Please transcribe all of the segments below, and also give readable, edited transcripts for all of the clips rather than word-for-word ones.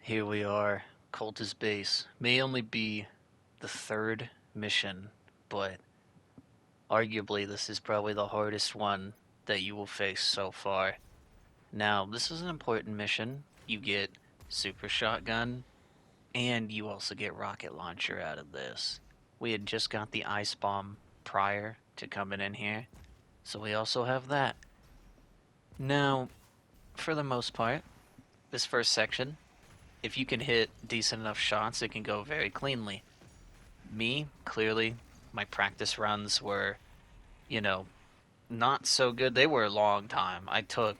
Here we are, Cultist base. May only be the third mission, but arguably this is probably the hardest one that you will face so far. Now, this is an important mission. You get super shotgun, and you also get rocket launcher out of this. We had just got the ice bomb prior to coming in here, so we also have that. Now, for the most part, this first section, if you can hit decent enough shots, it can go very cleanly. Me, clearly, my practice runs were, you know, not so good. They were a long time. I took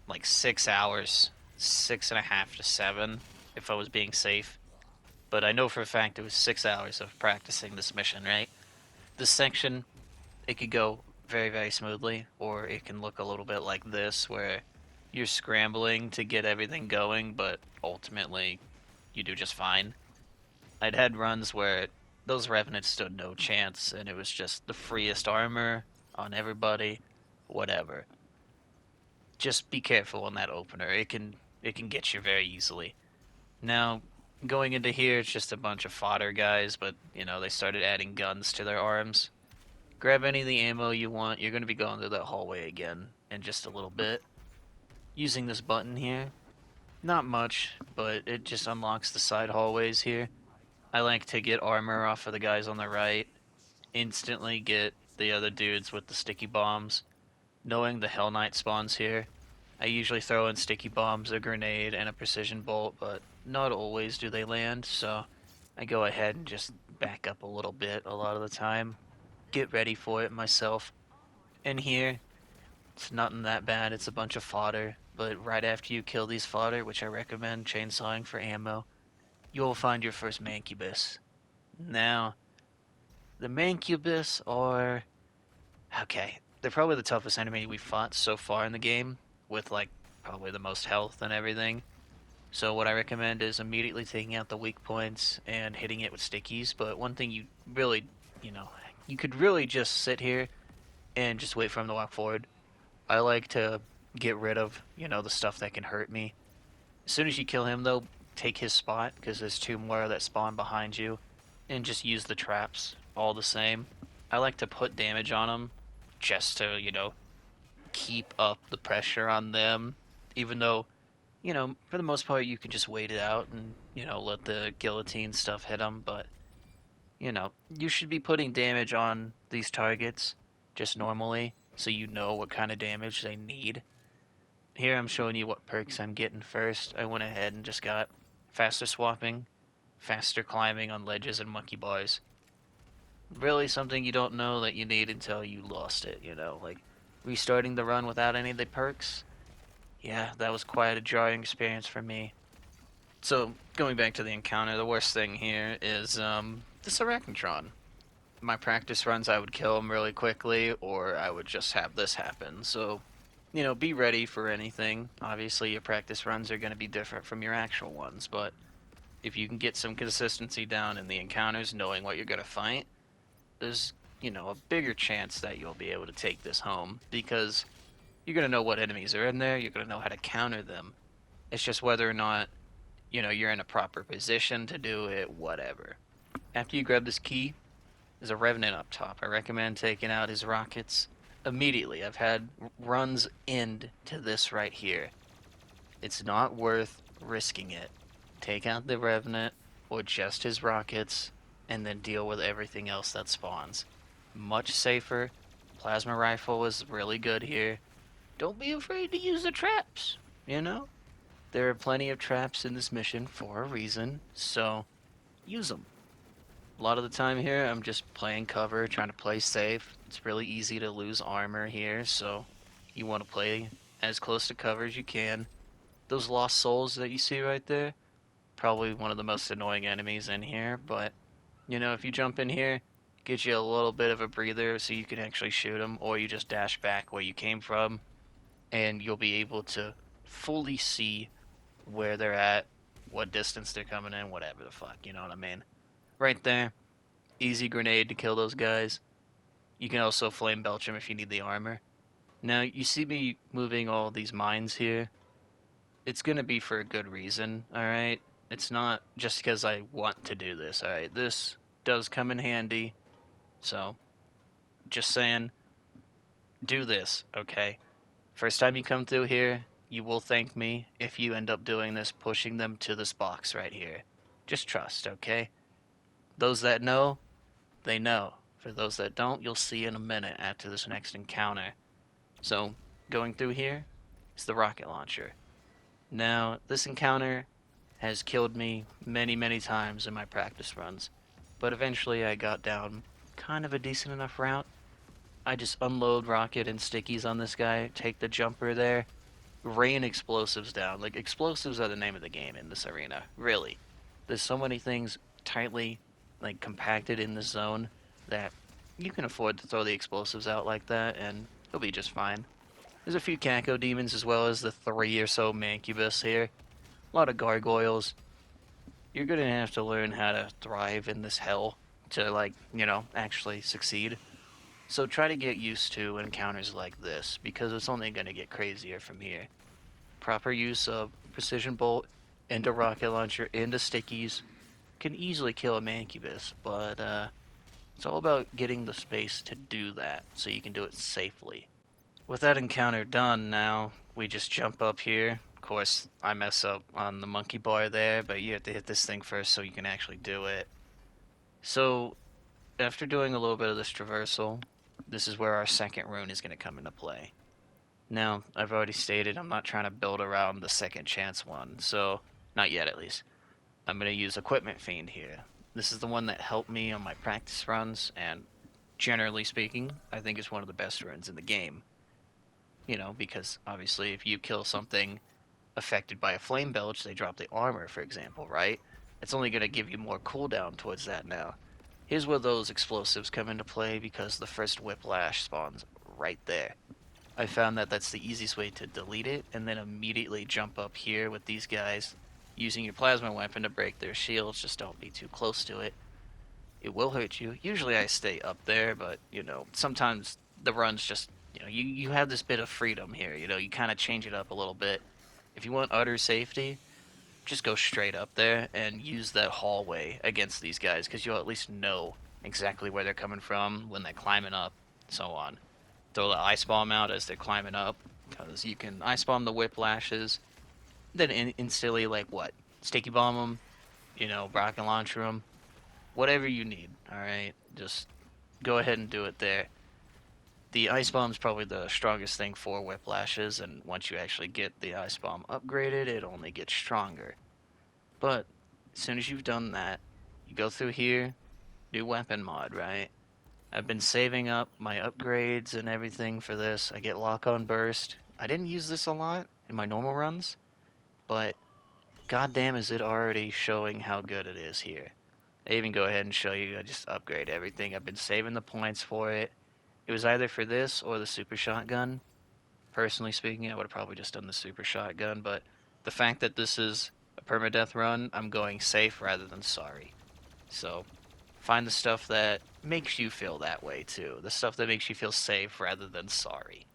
like 6 hours, 6.5 to 7, if I was being safe. But I know for a fact it was 6 hours of practicing this mission, right? This section, it could go very, very smoothly, or it can look a little bit like this, where you're scrambling to get everything going, but ultimately you do just fine. I'd had runs where those Revenants stood no chance, and it was just the freest armor on everybody, whatever. Just be careful on that opener. It can get you very easily. Now, going into here, it's just a bunch of fodder guys, but they started adding guns to their arms. Grab any of the ammo you want. You're going to be going through that hallway again in just a little bit. Using this button here, not much, but it just unlocks the side hallways here. I like to get armor off of the guys on the right, instantly get the other dudes with the sticky bombs. Knowing the Hell Knight spawns here, I usually throw in sticky bombs, a grenade, and a precision bolt, but not always do they land, so I go ahead and just back up a little bit a lot of the time. Get ready for it myself. And here, it's nothing that bad, it's a bunch of fodder, but right after you kill these fodder, which I recommend chainsawing for ammo, you'll find your first mancubus. Now, the mancubus are okay. They're probably the toughest enemy we fought so far in the game, with like probably the most health and everything. So what I recommend is immediately taking out the weak points and hitting it with stickies. But one thing you really, you know, you could really just sit here and just wait for him to walk forward. I like to get rid of, the stuff that can hurt me. As soon as you kill him, though, take his spot because there's two more that spawn behind you, and just use the traps all the same. I like to put damage on them just to, keep up the pressure on them, even though, for the most part, you can just wait it out and, let the guillotine stuff hit them, but, you should be putting damage on these targets just normally so you know what kind of damage they need. Here I'm showing you what perks I'm getting first. I went ahead and just got faster swapping, faster climbing on ledges and monkey bars. Really something you don't know that you need until you lost it, like restarting the run without any of the perks. Yeah, that was quite a jarring experience for me. So, going back to the encounter, the worst thing here is this Arachnotron. My practice runs, I would kill him really quickly, or I would just have this happen. So, be ready for anything. Obviously, your practice runs are going to be different from your actual ones, but if you can get some consistency down in the encounters, knowing what you're going to fight, there's, a bigger chance that you'll be able to take this home because you're going to know what enemies are in there, you're going to know how to counter them. It's just whether or not, you're in a proper position to do it, whatever. After you grab this key, there's a Revenant up top. I recommend taking out his rockets immediately. I've had runs end to this right here. It's not worth risking it. Take out the Revenant or just his rockets and then deal with everything else that spawns. Much safer. Plasma rifle is really good here. Don't be afraid to use the traps, There are plenty of traps in this mission for a reason, so use them. A lot of the time here, I'm just playing cover, trying to play safe. It's really easy to lose armor here, so you want to play as close to cover as you can. Those lost souls that you see right there, probably one of the most annoying enemies in here, but, if you jump in here, gives you a little bit of a breather so you can actually shoot them, or you just dash back where you came from, and you'll be able to fully see where they're at, what distance they're coming in, whatever the fuck, you know what I mean? Right there, easy grenade to kill those guys. You can also flame belch them if you need the armor. Now, you see me moving all these mines here. it's gonna be for a good reason, alright? It's not just because I want to do this, alright? This does come in handy, so just saying, do this, okay? First time you come through here, you will thank me if you end up doing this, pushing them to this box right here. Just trust, okay? Those that know, they know. For those that don't, you'll see in a minute after this next encounter. So, going through here is the rocket launcher. Now, this encounter has killed me many, many times in my practice runs, but eventually I got down kind of a decent enough route. I just unload rocket and stickies on this guy, take the jumper there, rain explosives down. Like, explosives are the name of the game in this arena, really. There's so many things tightly, like, compacted in this zone that you can afford to throw the explosives out like that, and you'll be just fine. There's a few Kako demons as well as the 3 or so Mancubus here. A lot of gargoyles. You're gonna have to learn how to thrive in this hell to, like, actually succeed. So try to get used to encounters like this, because it's only gonna get crazier from here. Proper use of precision bolt and a rocket launcher into stickies can easily kill a Mancubus, but it's all about getting the space to do that so you can do it safely. With that encounter done now, we just jump up here. Of course, I mess up on the monkey bar there, but you have to hit this thing first so you can actually do it. So, after doing a little bit of this traversal, this is where our second rune is going to come into play. Now, I've already stated I'm not trying to build around the second chance one, so not yet at least. I'm going to use Equipment Fiend here. This is the one that helped me on my practice runs, and generally speaking, I think it's one of the best runes in the game. Because obviously if you kill something affected by a flame belch, they drop the armor, for example, right? It's only going to give you more cooldown towards that now. Here's where those explosives come into play because the first whiplash spawns right there. I found that that's the easiest way to delete it and then immediately jump up here with these guys using your plasma weapon to break their shields. Just don't be too close to it. It will hurt you. Usually I stay up there, but, sometimes the runs just, you have this bit of freedom here. You kind of change it up a little bit. If you want utter safety, just go straight up there and use that hallway against these guys because you'll at least know exactly where they're coming from when they're climbing up, so on. Throw the ice bomb out as they're climbing up because you can ice bomb the whiplashes, then instantly, like, what? Sticky bomb them, rocket launcher them, whatever you need, alright? Just go ahead and do it there. The ice bomb's probably the strongest thing for whiplashes, and once you actually get the ice bomb upgraded, it only gets stronger. But as soon as you've done that, you go through here, new weapon mod, right? I've been saving up my upgrades and everything for this. I get lock on burst. I didn't use this a lot in my normal runs, but goddamn is it already showing how good it is here. I even go ahead and show you, I just upgrade everything. I've been saving the points for it. It was either for this or the super shotgun. Personally speaking, I would have probably just done the super shotgun, but the fact that this is a permadeath run, I'm going safe rather than sorry. So, find the stuff that makes you feel that way too. The stuff that makes you feel safe rather than sorry.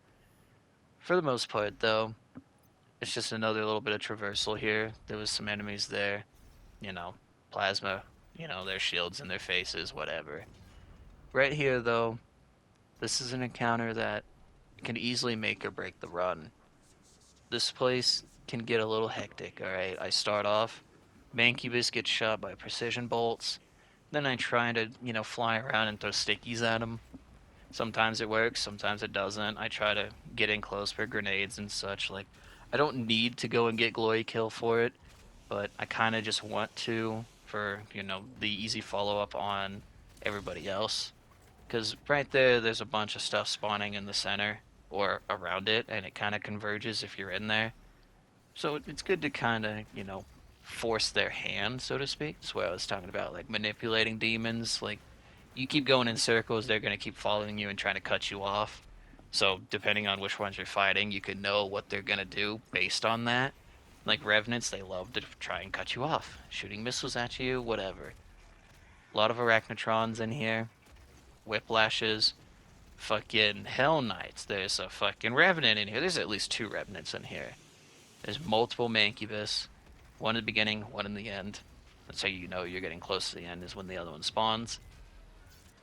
For the most part, though, it's just another little bit of traversal here. There was some enemies there, you know, plasma, their shields in their faces, whatever. Right here, though, this is an encounter that can easily make or break the run. This place can get a little hectic, alright? I start off, Mancubus gets shot by precision bolts, then I try to, fly around and throw stickies at him. Sometimes it works, sometimes it doesn't. I try to get in close for grenades and such. Like, I don't need to go and get glory kill for it, but I kind of just want to for, the easy follow-up on everybody else. Because right there, there's a bunch of stuff spawning in the center or around it, and it kind of converges if you're in there. So it's good to kind of, force their hand, so to speak. That's what I was talking about, like manipulating demons. Like, you keep going in circles, they're going to keep following you and trying to cut you off. So, depending on which ones you're fighting, you can know what they're going to do based on that. Like Revenants, they love to try and cut you off, shooting missiles at you, whatever. A lot of Arachnotrons in here, Whiplashes, fucking Hell Knights. There's a fucking Revenant in here. There's at least two Revenants in here. There's multiple Mancubus, one at the beginning, one in the end. That's how you know you're getting close to the end, is when the other one spawns.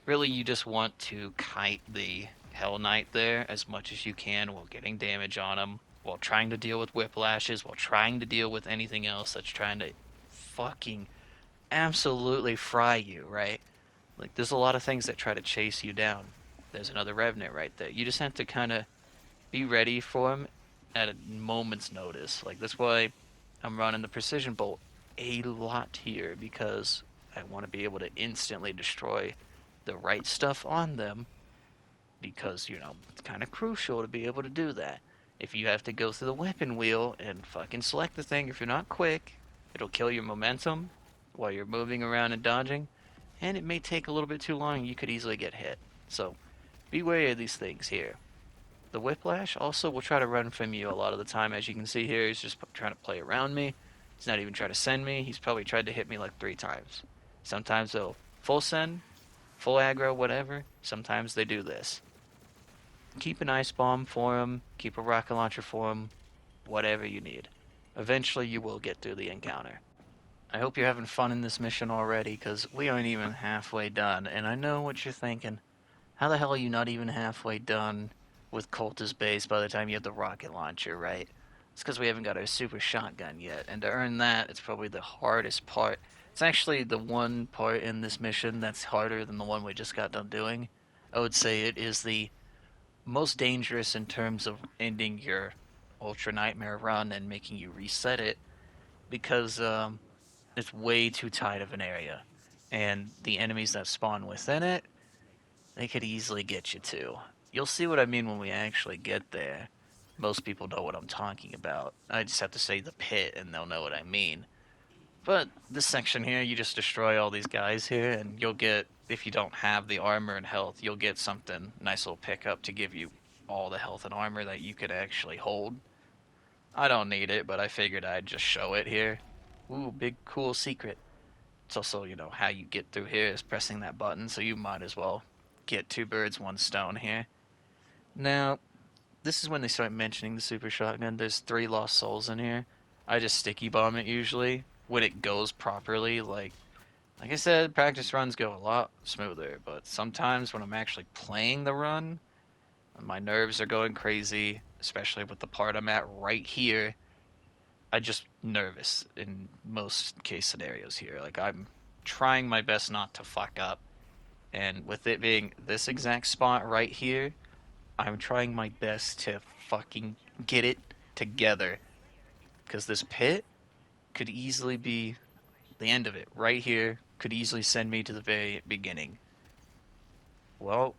Really, you just want to kite the Hell Knight there as much as you can while getting damage on him, while trying to deal with whiplashes, while trying to deal with anything else that's trying to fucking absolutely fry you, right? Like, there's a lot of things that try to chase you down. There's another Revenant right there. You just have to kind of be ready for him at a moment's notice. Like, that's why I'm running the Precision Bolt a lot here, because I want to be able to instantly destroy the right stuff on them, because, it's kind of crucial to be able to do that. If you have to go through the weapon wheel and fucking select the thing, if you're not quick, it'll kill your momentum while you're moving around and dodging, and it may take a little bit too long. You could easily get hit. So be wary of these things here. The whiplash also will try to run from you a lot of the time. As you can see here, he's just trying to play around me. He's not even trying to send me. He's probably tried to hit me like 3 times. Sometimes they'll full send, full aggro, whatever. Sometimes they do this. Keep an ice bomb for him, keep a rocket launcher for him, whatever you need. Eventually you will get through the encounter. I hope you're having fun in this mission already, because we aren't even halfway done, and I know what you're thinking. How the hell are you not even halfway done with Cultist base by the time you have the rocket launcher, right? It's because we haven't got our super shotgun yet, and to earn that, it's probably the hardest part. It's actually the one part in this mission that's harder than the one we just got done doing. I would say it is the most dangerous in terms of ending your Ultra Nightmare run and making you reset it, because it's way too tight of an area. And the enemies that spawn within it, they could easily get you too. You'll see what I mean when we actually get there. Most people know what I'm talking about. I just have to say the pit and they'll know what I mean. But this section here, you just destroy all these guys here, and you'll get, if you don't have the armor and health, you'll get something, nice little pickup to give you all the health and armor that you could actually hold. I don't need it, but I figured I'd just show it here. Ooh, big cool secret. It's also, how you get through here is pressing that button, so you might as well get 2 birds, 1 stone here. Now, this is when they start mentioning the super shotgun. There's 3 lost souls in here. I just sticky bomb it usually when it goes properly. Like I said, practice runs go a lot smoother, but sometimes when I'm actually playing the run, my nerves are going crazy, especially with the part I'm at right here. I just nervous in most case scenarios here. Like, I'm trying my best not to fuck up, and with it being this exact spot right here, I'm trying my best to fucking get it together, because this pit could easily be the end of it. Right here could easily send me to the very beginning. Well,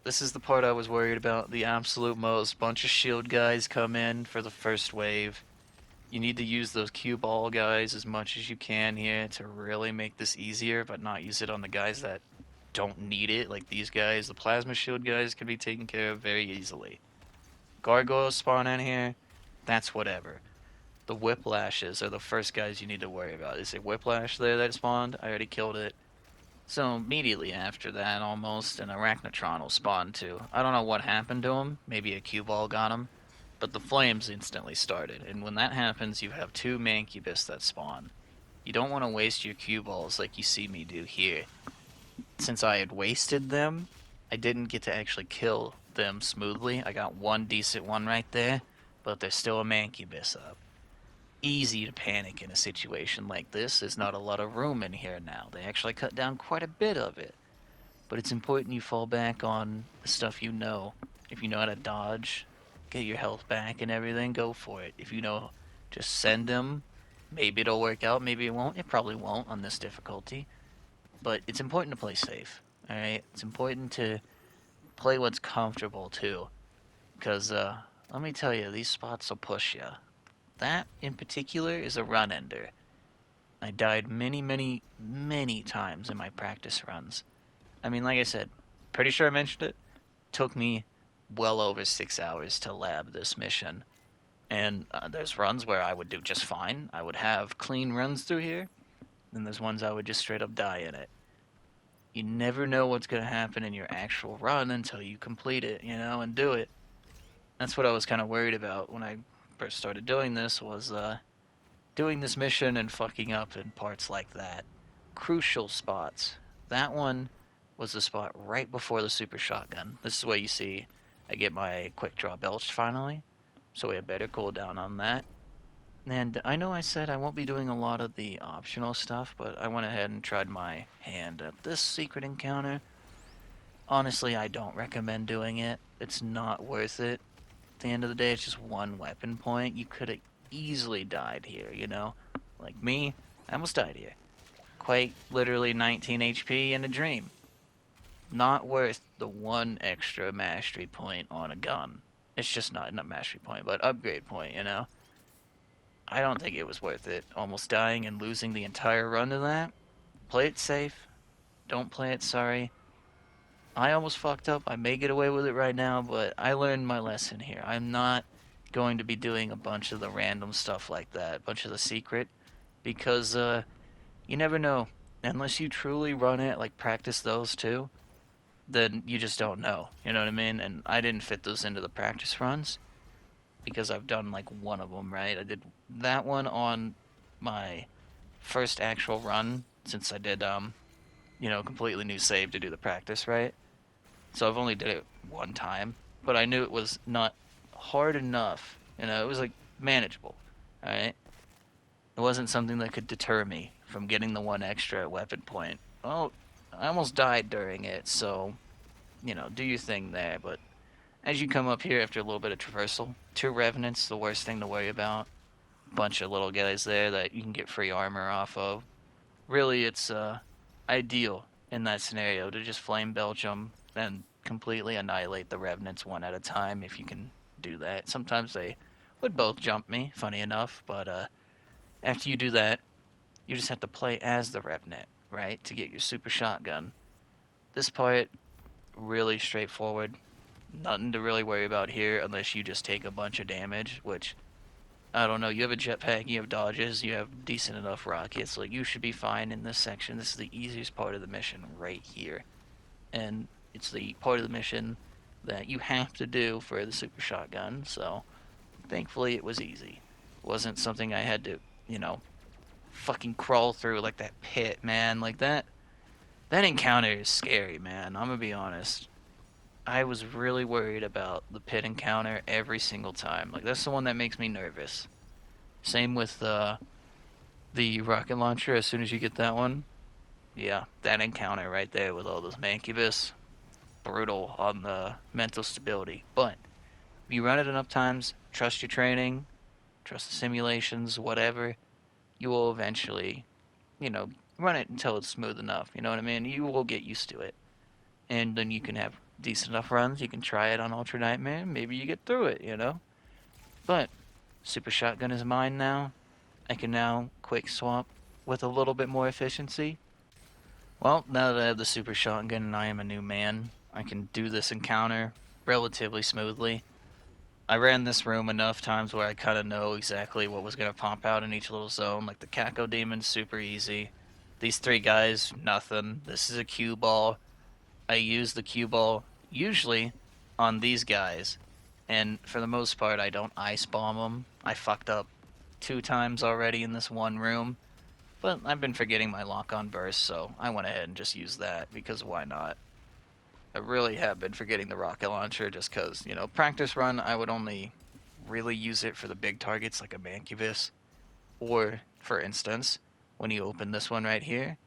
this is the part I was worried about the absolute most. Bunch of shield guys come in for the first wave. You need to use those cue ball guys as much as you can here to really make this easier, but not use it on the guys that don't need it. Like these guys, the plasma shield guys, can be taken care of very easily. Gargoyles spawn in here, that's whatever. The whiplashes are the first guys you need to worry about. Is it whiplash there that spawned? I already killed it. So immediately after that, almost, an Arachnotron will spawn too. I don't know what happened to him. Maybe a cue ball got him. But the flames instantly started, and when that happens, you have 2 Mancubus that spawn. You don't want to waste your cue balls like you see me do here. Since I had wasted them, I didn't get to actually kill them smoothly. I got one decent one right there, but there's still a Mancubus up. Easy to panic in a situation like this. There's not a lot of room in here now. They actually cut down quite a bit of it. But it's important you fall back on the stuff you know. If you know how to dodge, get your health back and everything, go for it. If you know, just send them. Maybe it'll work out, maybe it won't. It probably won't on this difficulty. But it's important to play safe, alright? It's important to play what's comfortable, too. Because, let me tell you, these spots will push you. That, in particular, is a run ender. I died many, many, many times in my practice runs. I mean, like I said, pretty sure I mentioned it. Took me well over 6 hours to lab this mission. And there's runs where I would do just fine. I would have clean runs through here. Then there's ones I would just straight up die in it. You never know what's going to happen in your actual run until you complete it, and do it. That's what I was kind of worried about when I first started doing this was doing this mission and fucking up in parts like that. Crucial spots. That one was the spot right before the super shotgun. This is where you see I get my quick draw belch finally, so we have better cooldown on that. And I know I said I won't be doing a lot of the optional stuff, but I went ahead and tried my hand at this secret encounter. Honestly, I don't recommend doing it. It's not worth it. At the end of the day, it's just one weapon point. You could have easily died here, you know? Like me, I almost died here. Quite literally 19 HP in a dream. Not worth the one extra mastery point on a gun. It's just not mastery point, but upgrade point, you know? I don't think it was worth it. Almost dying and losing the entire run to that. Play it safe. Don't play it sorry. I almost fucked up. I may get away with it right now, but I learned my lesson here. I'm not going to be doing a bunch of the random stuff like that, a bunch of the secret, because you never know. Unless you truly run it, like practice those too, then you just don't know. You know what I mean? And I didn't fit those into the practice runs because I've done like one of them, right? I did that one on my first actual run since I did completely new save to do the practice, right? So I've only did it one time, but I knew it was not hard enough. You know, it was like manageable. All right, it wasn't something that could deter me from getting the one extra weapon point. Well, I almost died during it, so do your thing there. But as you come up here after a little bit of traversal, two revenants, the worst thing to worry about. Bunch of little guys there that you can get free armor off of. Really, it's ideal in that scenario to just flame belch them and completely annihilate the revenants one at a time if you can do that. Sometimes they would both jump me, funny enough, but after you do that, you just have to play as the revenant, right, to get your super shotgun. This part, really straightforward. Nothing to really worry about here unless you just take a bunch of damage, which I don't know. You have a jetpack, you have dodges, you have decent enough rockets. Like, you should be fine in this section. This is the easiest part of the mission right here. And it's the part of the mission that you have to do for the super shotgun. So, thankfully, it was easy. It wasn't something I had to, fucking crawl through like that pit, man. Like, that encounter is scary, man. I'm gonna be honest. I was really worried about the pit encounter every single time. Like, that's the one that makes me nervous. Same with the rocket launcher. As soon as you get that one, yeah, that encounter right there with all those mancubus, brutal on the mental stability. But you run it enough times, trust your training, trust the simulations, whatever, you will eventually, you know, run it until it's smooth enough. You know what I mean? You will get used to it, and then you can have decent enough runs. You can try it on Ultra Nightmare. Maybe you get through it. But Super Shotgun is mine now. I can now quick swap with a little bit more efficiency. Well, now that I have the Super Shotgun and I am a new man, I can do this encounter relatively smoothly. I ran this room enough times where I kind of know exactly what was going to pop out in each little zone. Like the Caco Demon's super easy. These three guys, nothing. This is a cue ball. I use the cue ball usually on these guys. And for the most part, I don't ice bomb them. I fucked up two times already in this one room. But I've been forgetting my lock-on burst, so I went ahead and just used that, because why not? I really have been forgetting the rocket launcher just because, practice run, I would only really use it for the big targets like a Mancubus. Or, for instance, when you open this one right here,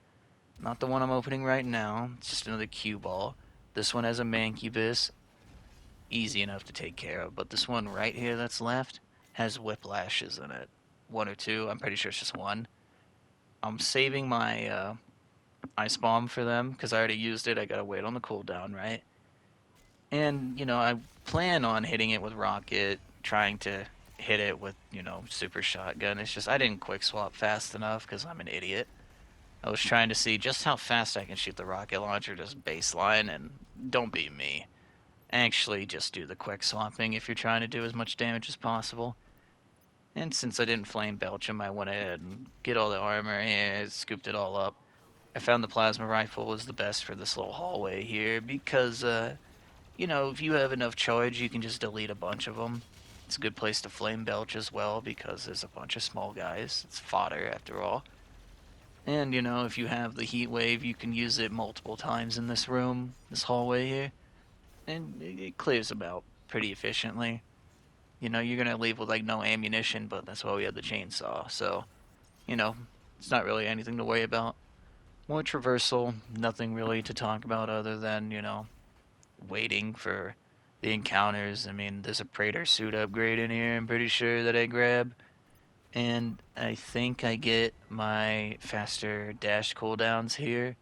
not the one I'm opening right now, it's just another cue ball. This one has a Mancubus, easy enough to take care of, but this one right here that's left has whiplashes in it. One or two, I'm pretty sure it's just one. I'm saving my ice bomb for them because I already used it. I gotta wait on the cooldown, right? And I plan on hitting it with rocket, trying to hit it with super shotgun. It's just I didn't quick swap fast enough because I'm an idiot. I was trying to see just how fast I can shoot the rocket launcher, just baseline, and don't be me. Actually, just do the quick swapping if you're trying to do as much damage as possible. And since I didn't flame belch him, I went ahead and get all the armor and scooped it all up. I found the plasma rifle was the best for this little hallway here because, if you have enough charge, you can just delete a bunch of them. It's a good place to flame belch as well because there's a bunch of small guys. It's fodder after all. And, if you have the heat wave, you can use it multiple times in this room, this hallway here, and it clears them out pretty efficiently. You're gonna leave with like no ammunition, but that's why we have the chainsaw. So, you know, it's not really anything to worry about. More traversal, nothing really to talk about other than, waiting for the encounters. I mean, there's a Praetor suit upgrade in here, I'm pretty sure that I grab. And I think I get my faster dash cooldowns here,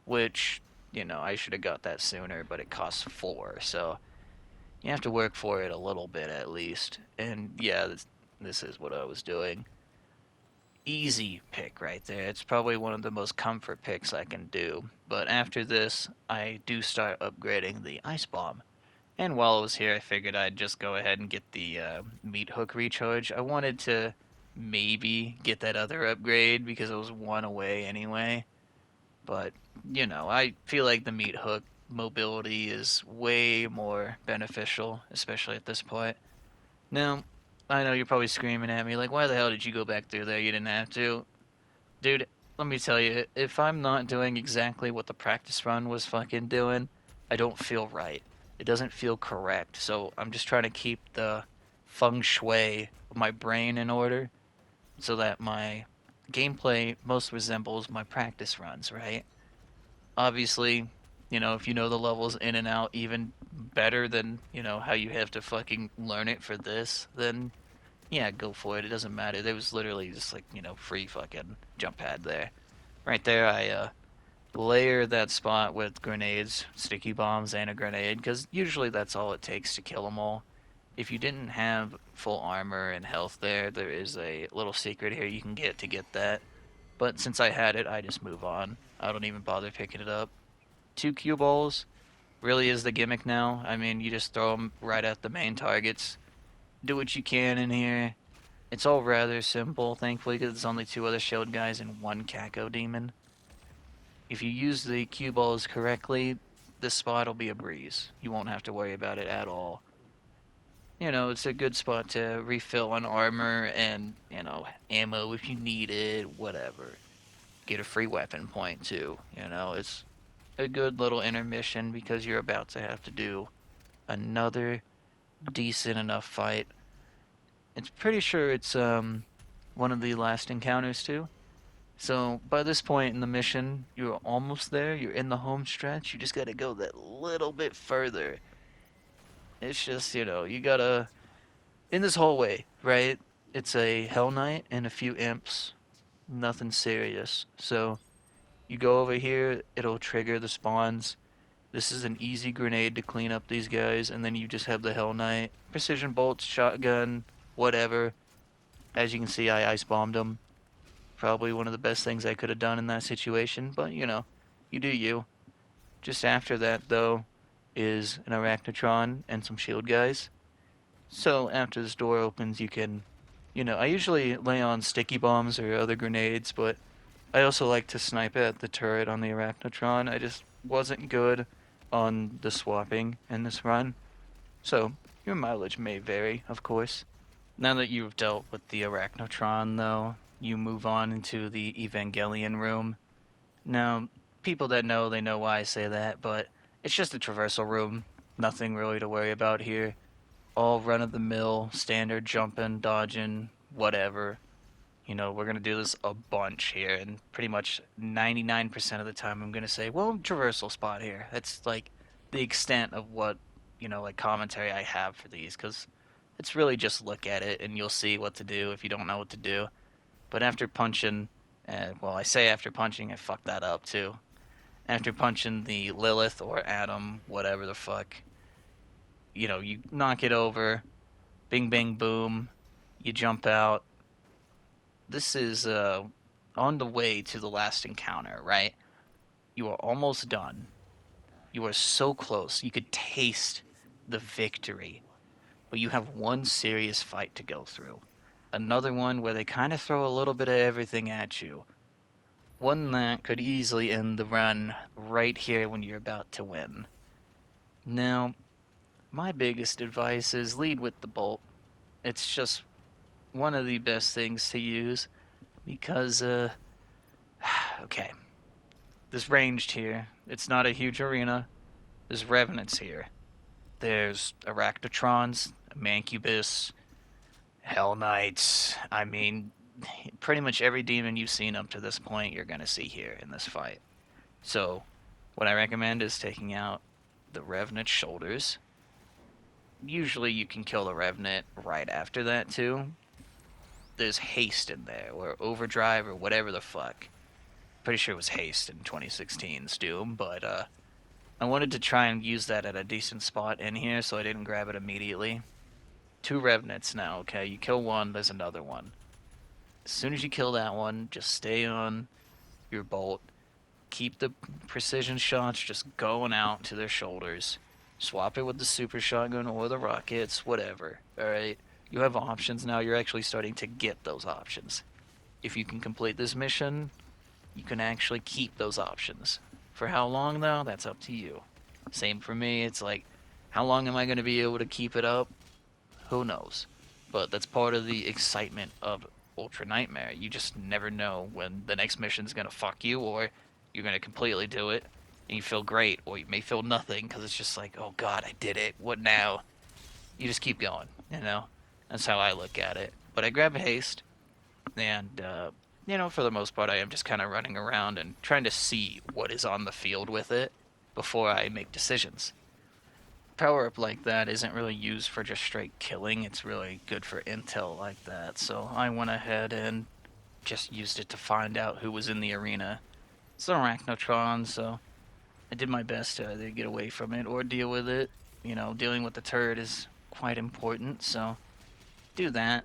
which, I should have got that sooner, but it costs 4, so you have to work for it a little bit at least. And yeah, this is what I was doing. Easy pick right there. It's probably one of the most comfort picks I can do. But after this, I do start upgrading the ice bomb. And while I was here, I figured I'd just go ahead and get the meat hook recharge. I wanted to maybe get that other upgrade because it was one away anyway. But, I feel like the meat hook mobility is way more beneficial, especially at this point. Now, I know you're probably screaming at me, like, why the hell did you go back through there? You didn't have to. Dude, let me tell you, if I'm not doing exactly what the practice run was fucking doing, I don't feel right. It doesn't feel correct. So I'm just trying to keep the feng shui of my brain in order so that my gameplay most resembles my practice runs, right? Obviously, if you know the levels in and out even better than, how you have to fucking learn it for this, then yeah, go for it. It doesn't matter. There was literally just like, free fucking jump pad there. Right there, I layer that spot with grenades, sticky bombs, and a grenade, because usually that's all it takes to kill them all. If you didn't have full armor and health there is a little secret here you can get to get that. But since I had it, I just move on. I don't even bother picking it up. 2 cue balls really is the gimmick now. I mean, you just throw them right at the main targets. Do what you can in here. It's all rather simple, thankfully, because it's only 2 other shield guys and 1 Caco demon. If you use the cue balls correctly, this spot will be a breeze. You won't have to worry about it at all. It's a good spot to refill on armor and, ammo if you need it, whatever. Get a free weapon point, too. It's a good little intermission because you're about to have to do another decent enough fight. It's pretty sure it's one of the last encounters too. So by this point in the mission, you're almost there. You're in the home stretch. You just gotta go that little bit further. It's just you gotta in this hallway, right? It's a Hell Knight and a few imps. Nothing serious. So you go over here. It'll trigger the spawns. This is an easy grenade to clean up these guys, and then you just have the Hell Knight. Precision bolts, shotgun, whatever. As you can see, I ice bombed them. Probably one of the best things I could have done in that situation, but you do you. Just after that, though, is an Arachnotron and some shield guys. So after this door opens, you can, I usually lay on sticky bombs or other grenades, but I also like to snipe at the turret on the Arachnotron. I just wasn't good on the swapping in this run. So your mileage may vary, of course. Now that you've dealt with the Arachnotron, though, you move on into the Evangelion room. Now, people that know, they know why I say that, but it's just a traversal room. Nothing really to worry about here. All run-of-the-mill, standard jumping, dodging, whatever. We're going to do this a bunch here, and pretty much 99% of the time I'm going to say, well, traversal spot here. That's, like, the extent of what, like, commentary I have for these, because it's really just look at it, and you'll see what to do if you don't know what to do. But after punching, well, I say after punching, I fucked that up, too. After punching the Lilith or Adam, whatever the fuck, you knock it over, bing, bang, boom, you jump out. This is on the way to the last encounter, right? You are almost done. You are so close. You could taste the victory. But you have one serious fight to go through. Another one where they kind of throw a little bit of everything at you. One that could easily end the run right here when you're about to win. Now, my biggest advice is lead with the bolt. It's just one of the best things to use because, okay, there's ranged here. It's not a huge arena. There's revenants here. There's arachnotrons, mancubus, hell knights. I mean, pretty much every demon you've seen up to this point, you're gonna see here in this fight. So, what I recommend is taking out the revenant shoulders. Usually, you can kill the revenant right after that too. There's haste in there, or overdrive, or whatever the fuck. Pretty sure it was haste in 2016's Doom, but I wanted to try and use that at a decent spot in here, so I didn't grab it immediately. Two revenants now, okay? You kill one, there's another one. As soon as you kill that one, just stay on your bolt. Keep the precision shots just going out to their shoulders. Swap it with the super shotgun or the rockets, whatever. Alright? You have options now. You're actually starting to get those options. If you can complete this mission, you can actually keep those options. For how long, though, that's up to you. Same for me. It's like, how long am I going to be able to keep it up? Who knows? But that's part of the excitement of Ultra Nightmare. You just never know when the next mission's gonna fuck you, or you're gonna completely do it and you feel great, or you may feel nothing because it's just like, oh god, I did it. What now? You just keep going, you know? That's how I look at it. But I grab haste, and for the most part, I am just kind of running around and trying to see what is on the field with it before I make decisions. Power up like that isn't really used for just straight killing. It's really good for intel like that. So I went ahead and just used it to find out who was in the arena. It's an arachnotron, so I did my best to either get away from it or deal with it. Dealing with the turret is quite important, so do that.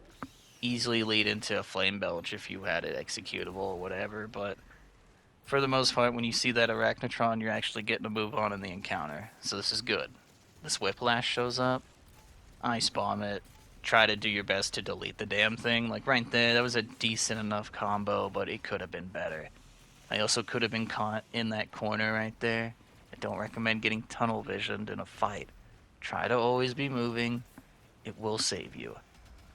Easily lead into a flame belch if you had it executable or whatever, but for the most part, when you see that arachnotron, you're actually getting a move on in the encounter. So this is good. This whiplash shows up, ice bomb it, try to do your best to delete the damn thing. Like right there, that was a decent enough combo, but it could have been better. I also could have been caught in that corner right there. I don't recommend getting tunnel visioned in a fight. Try to always be moving. It will save you.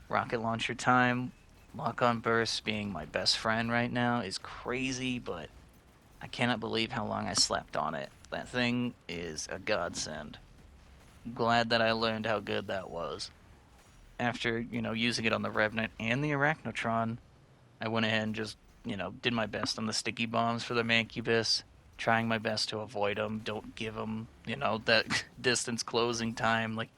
Rocket launcher time, lock on burst being my best friend right now is crazy, but I cannot believe how long I slept on it. That thing is a godsend. Glad that I learned how good that was. After, using it on the Revenant and the Arachnotron, I went ahead and just, did my best on the sticky bombs for the Mancubus, trying my best to avoid them. Don't give them, that distance closing time. Like,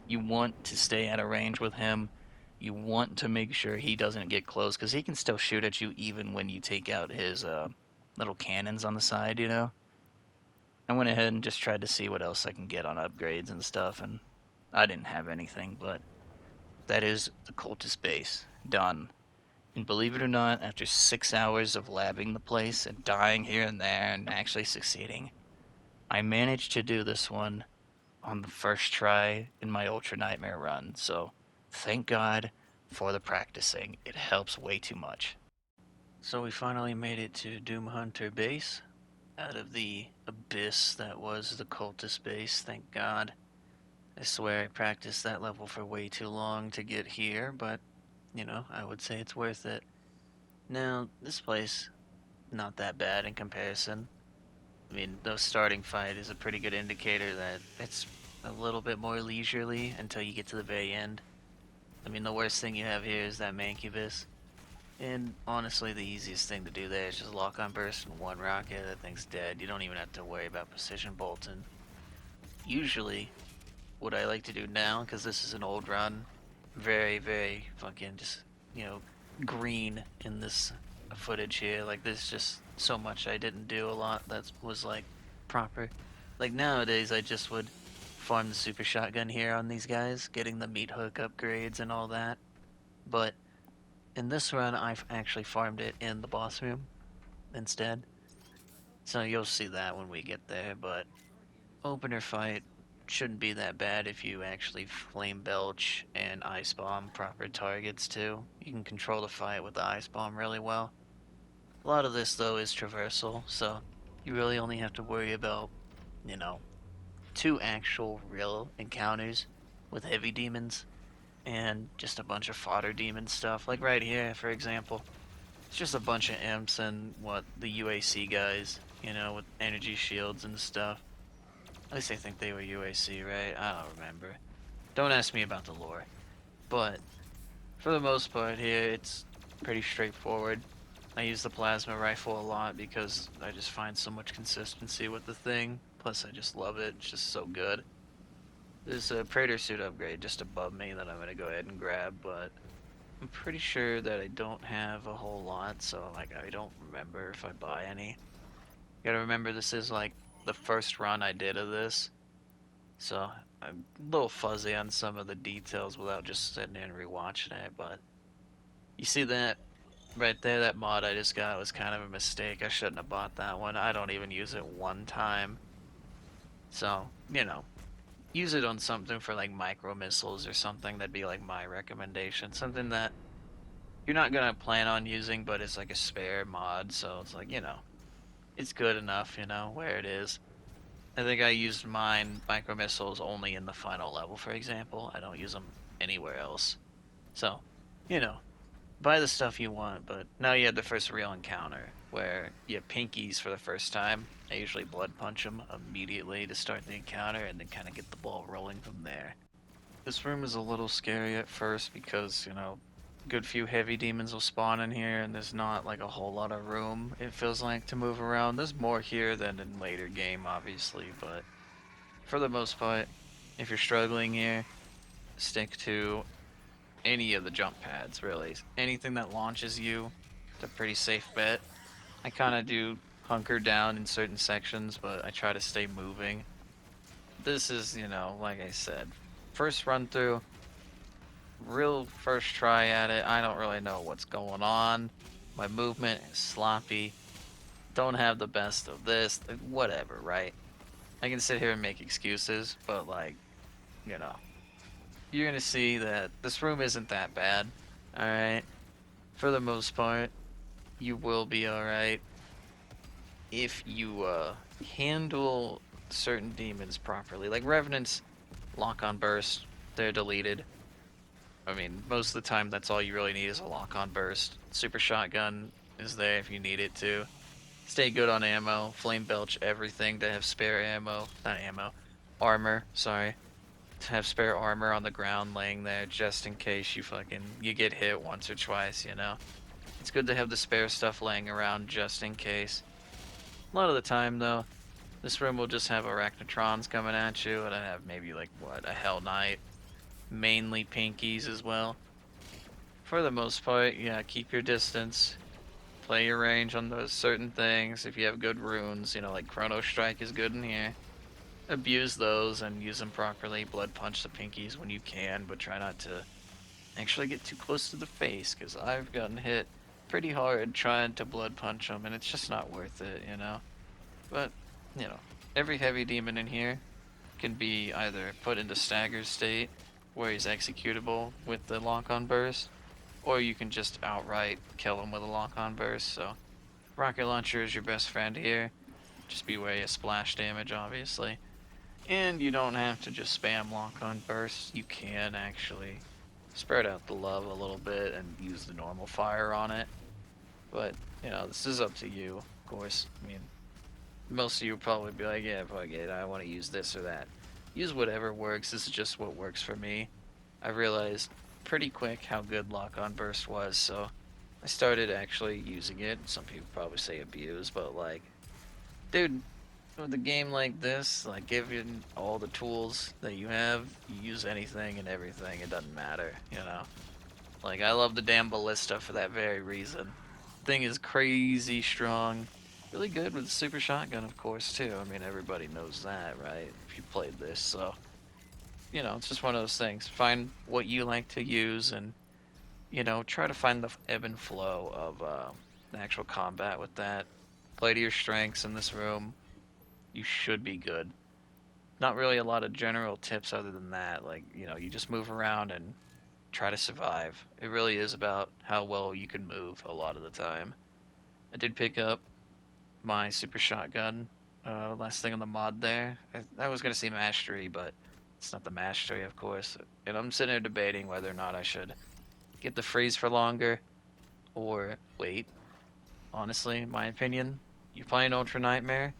you want to stay at a range with him. You want to make sure he doesn't get close, because he can still shoot at you even when you take out his little cannons on the side. I went ahead and just tried to see what else I can get on upgrades and stuff, and I didn't have anything, but that is the Cultist base. Done. And believe it or not, after 6 hours of labbing the place and dying here and there and actually succeeding, I managed to do this one on the first try in my Ultra Nightmare run, so thank God for the practicing. It helps way too much. So we finally made it to Doom Hunter base, out of the abyss that was the Cultist base, thank God. I swear I practiced that level for way too long to get here, but, I would say it's worth it. Now, this place, not that bad in comparison. I mean, the starting fight is a pretty good indicator that it's a little bit more leisurely until you get to the very end. I mean, the worst thing you have here is that Mancubus. And honestly, the easiest thing to do there is just lock on burst and one rocket. That thing's dead. You don't even have to worry about precision bolting. Usually, what I like to do now, because this is an old run, very, very fucking just, green in this footage here. Like, there's just so much I didn't do a lot that was, like, proper. Like, nowadays, I just would farm the super shotgun here on these guys, getting the meat hook upgrades and all that. But in this run, I've actually farmed it in the boss room instead. So you'll see that when we get there, but opener fight shouldn't be that bad if you actually flame belch and ice bomb proper targets too. You can control the fight with the ice bomb really well. A lot of this though is traversal, so you really only have to worry about, you know, two actual real encounters with heavy demons. and just a bunch of fodder demon stuff. Like right here, for example, it's just a bunch of imps and what the UAC guys, with energy shields and stuff. At least I think they were UAC, right? I don't remember. Don't ask me about the lore. But for the most part here, it's pretty straightforward. I use the plasma rifle a lot because I just find so much consistency with the thing. Plus, I just love it. It's just so good. There's a Praetor suit upgrade just above me that I'm going to go ahead and grab, but I'm pretty sure that I don't have a whole lot, so like I don't remember if I buy any. Gotta remember this is like the first run I did of this, so I'm a little fuzzy on some of the details without just sitting there and rewatching it, but you see that right there, that mod I just got was kind of a mistake. I shouldn't have bought that one. I don't even use it one time. So, use it on something for like micro missiles or something. That'd be like my recommendation. Something that you're not gonna plan on using, but it's like a spare mod, so it's like, it's good enough, where it is. I think I used mine micro missiles only in the final level, for example. I don't use them anywhere else. So, you know, buy the stuff you want, but now you had the first real encounter where you have pinkies for the first time. I usually blood punch them immediately to start the encounter and then kind of get the ball rolling from there. This room is a little scary at first because, good few heavy demons will spawn in here and there's not like a whole lot of room, it feels like, to move around. There's more here than in later game, obviously, but for the most part, if you're struggling here, stick to any of the jump pads, really. Anything that launches you, it's a pretty safe bet. I kind of do hunker down in certain sections, but I try to stay moving. This is, like I said, first run through, real first try at it. I don't really know what's going on. My movement is sloppy. Don't have the best of this. Whatever, right? I can sit here and make excuses, but like, you know, you're gonna see that this room isn't that bad. Alright? For the most part, you will be alright if you handle certain demons properly. Like Revenants, lock on burst, they're deleted. I mean, most of the time, that's all you really need is a lock-on burst. Super shotgun is there if you need it to. Stay good on ammo. Flame belch everything to have spare ammo. Not ammo. Armor, sorry. To have spare armor on the ground laying there just in case you get hit once or twice. It's good to have the spare stuff laying around just in case. A lot of the time, though, this room will just have arachnotrons coming at you, and I have maybe, like, what, a Hell Knight. Mainly pinkies as well. For the most part, yeah, keep your distance. Play your range on those certain things. If you have good runes, like Chrono Strike is good in here. Abuse those and use them properly. Blood punch the pinkies when you can, but try not to actually get too close to the face, because I've gotten hit pretty hard trying to blood punch them, and it's just not worth it. But, you know, every heavy demon in here can be either put into stagger state, where he's executable with the lock-on burst, or you can just outright kill him with a lock-on burst. So rocket launcher is your best friend here. Just be wary of splash damage, obviously. And you don't have to just spam lock-on bursts. You can actually spread out the love a little bit and use the normal fire on it. But, this is up to you, of course. I mean, most of you will probably be like, yeah, fuck it, I want to use this or that. Use whatever works. This is just what works for me. I realized pretty quick how good lock-on burst was, so I started actually using it. Some people probably say abuse, but like, dude, with a game like this, like given all the tools that you have, you use anything and everything, it doesn't matter. Like, I love the damn ballista for that very reason. Thing is crazy strong. Really good with the super shotgun, of course, too. I mean, everybody knows that, right? If you played this, so it's just one of those things. Find what you like to use and, try to find the ebb and flow of the actual combat with that. Play to your strengths in this room. You should be good. Not really a lot of general tips other than that. Like, you just move around and try to survive. It really is about how well you can move a lot of the time. I did pick up my super shotgun last thing on the mod there. I was going to say mastery, but It's not the mastery, of course. And I'm sitting there debating whether or not I should get the freeze for longer or wait. Honestly, in my opinion, you're playing Ultra Nightmare.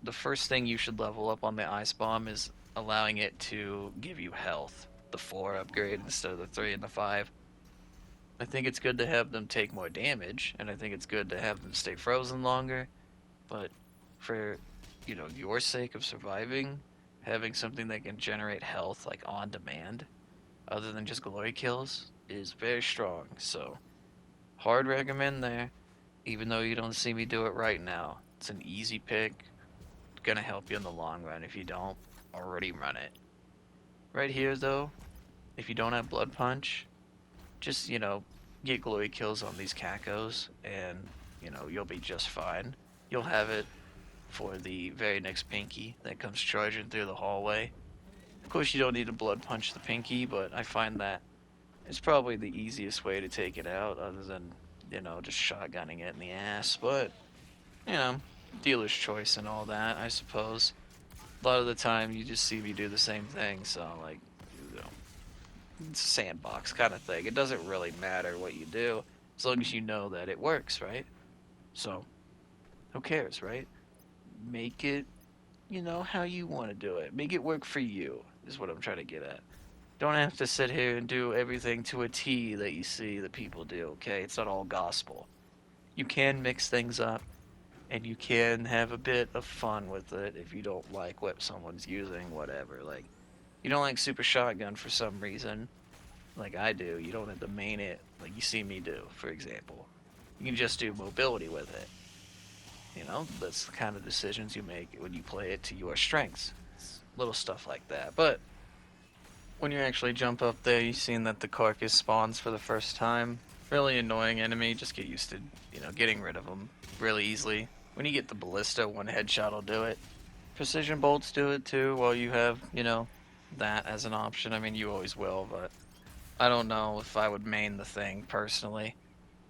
The first thing you should level up on the Ice Bomb is allowing it to give you health. The 4 upgrade instead of the 3 and the 5. I think it's good to have them take more damage, and I think it's good to have them stay frozen longer. But for, your sake of surviving, having something that can generate health like on demand, other than just glory kills, is very strong. So, hard recommend there, even though you don't see me do it right now. It's an easy pick, gonna help you in the long run if you don't already run it. Right here, though, if you don't have Blood Punch, just, get glory kills on these Cacos, and, you'll be just fine. You'll have it for the very next Pinky that comes charging through the hallway. Of course, you don't need to Blood Punch the Pinky, but I find that it's probably the easiest way to take it out, other than, just shotgunning it in the ass. But, you know, dealer's choice and all that, I suppose. A lot of the time, you just see me do the same thing, so, like, you know, it's a sandbox kind of thing. It doesn't really matter what you do, as long as you know that it works, right? So, who cares, right? Make it, how you want to do it. Make it work for you, is what I'm trying to get at. Don't have to sit here and do everything to a T that you see that people do, okay? It's not all gospel. You can mix things up, and you can have a bit of fun with it if you don't like what someone's using, whatever. Like, you don't like Super Shotgun for some reason, like I do. You don't have to main it like you see me do, for example. You can just do mobility with it. That's the kind of decisions you make when you play it to your strengths. It's little stuff like that. But when you actually jump up there, you've seen that the carcass spawns for the first time. Really annoying enemy. Just get used to, getting rid of them really easily. When you get the ballista, one headshot will do it. Precision bolts do it too. While you have, that as an option. I mean, you always will, but I don't know if I would main the thing personally.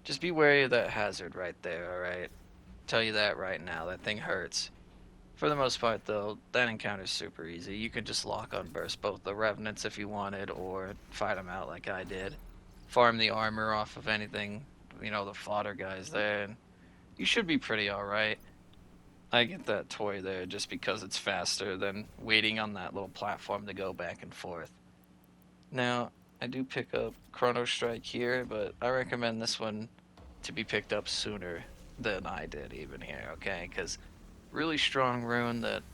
Just be wary of that hazard right there. All right, tell you that right now. That thing hurts. For the most part, though, that encounter's super easy. You can just lock on burst both the Revenants if you wanted, or fight them out like I did. Farm the armor off of anything, the fodder guys there, and you should be pretty alright. I get that toy there just because it's faster than waiting on that little platform to go back and forth. Now, I do pick up Chrono Strike here, but I recommend this one to be picked up sooner than I did even here, okay? Because really strong rune that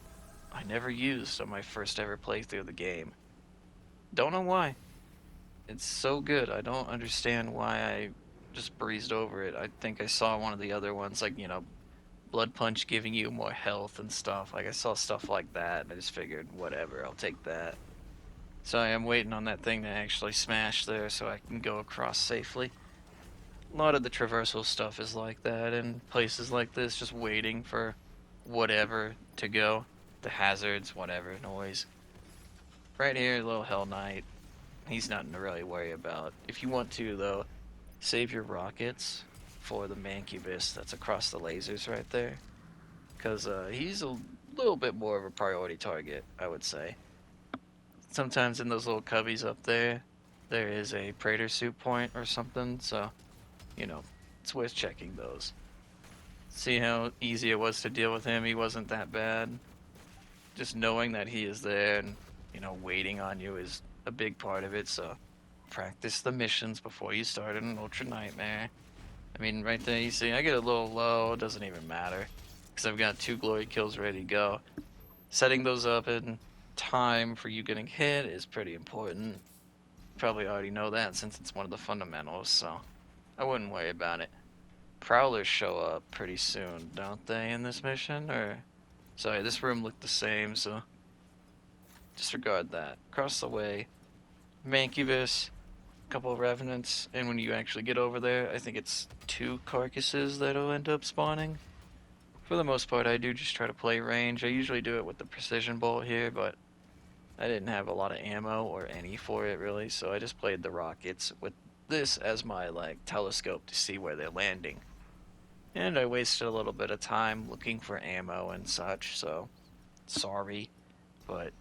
I never used on my first ever playthrough of the game. Don't know why. It's so good. I don't understand why I just breezed over it. I think I saw one of the other ones, like, Blood Punch giving you more health and stuff. Like, I saw stuff like that, and I just figured, whatever, I'll take that. So I am waiting on that thing to actually smash there so I can go across safely. A lot of the traversal stuff is like that, and places like this, just waiting for whatever to go. The hazards, whatever, noise. Right here, little Hell Knight. He's nothing to really worry about. If you want to, though, save your rockets for the Mancubus that's across the lasers right there. Because he's a little bit more of a priority target, I would say. Sometimes in those little cubbies up there, there is a Praetor suit point or something, so, it's worth checking those. See how easy it was to deal with him? He wasn't that bad. Just knowing that he is there and, waiting on you is a big part of it, so practice the missions before you start an Ultra Nightmare. I mean, right there, you see, I get a little low, it doesn't even matter, because I've got 2 glory kills ready to go. Setting those up in time for you getting hit is pretty important. Probably already know that since it's one of the fundamentals, so I wouldn't worry about it. Prowlers show up pretty soon, don't they, in this mission? Or, sorry, this room looked the same, so disregard that. Across the way, Mancubus, a couple of Revenants, and when you actually get over there, I think it's 2 carcasses that'll end up spawning. For the most part, I do just try to play range. I usually do it with the precision bolt here, but I didn't have a lot of ammo or any for it really, so I just played the rockets with this as my telescope to see where they're landing. And I wasted a little bit of time looking for ammo and such, so sorry, but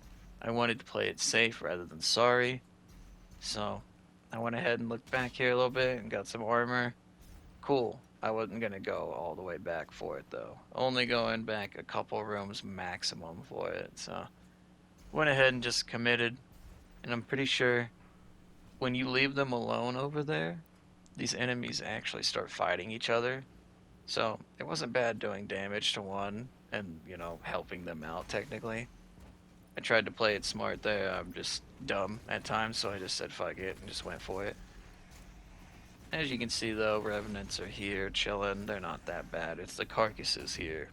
I wanted to play it safe rather than sorry. So I went ahead and looked back here a little bit and got some armor. Cool. I wasn't gonna go all the way back for it though. Only going back a couple rooms maximum for it. So went ahead and just committed. And I'm pretty sure when you leave them alone over there, these enemies actually start fighting each other. So it wasn't bad doing damage to one and, helping them out technically. I tried to play it smart there. I'm just dumb at times, so I just said fuck it and just went for it. As you can see though, revenants are here chilling. They're not that bad. It's the carcasses here.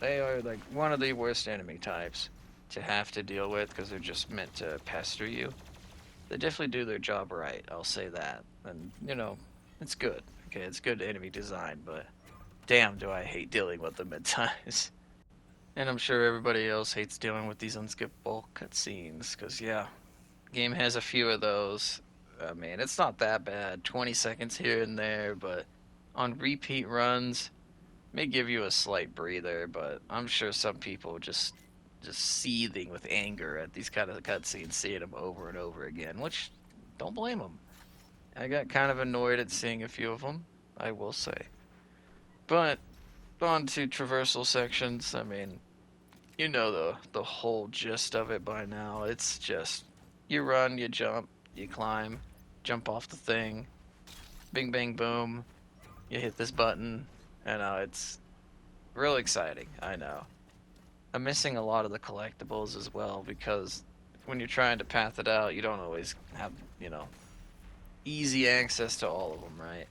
They are like one of the worst enemy types to have to deal with because they're just meant to pester you. They definitely do their job right, I'll say that. And, it's good. Okay, it's good enemy design, but damn do I hate dealing with them at times. And I'm sure everybody else hates dealing with these unskippable cutscenes, because, yeah, game has a few of those. I mean, it's not that bad. 20 seconds here and there, but on repeat runs, may give you a slight breather, but I'm sure some people just seething with anger at these kind of cutscenes, seeing them over and over again, which don't blame them. I got kind of annoyed at seeing a few of them, I will say. But on to traversal sections. I mean, you know the whole gist of it by now. It's just you run, you jump, you climb, jump off the thing, bing bang boom, you hit this button. I know it's real exciting. I know. I'm missing a lot of the collectibles as well because when you're trying to path it out, you don't always have, easy access to all of them, right?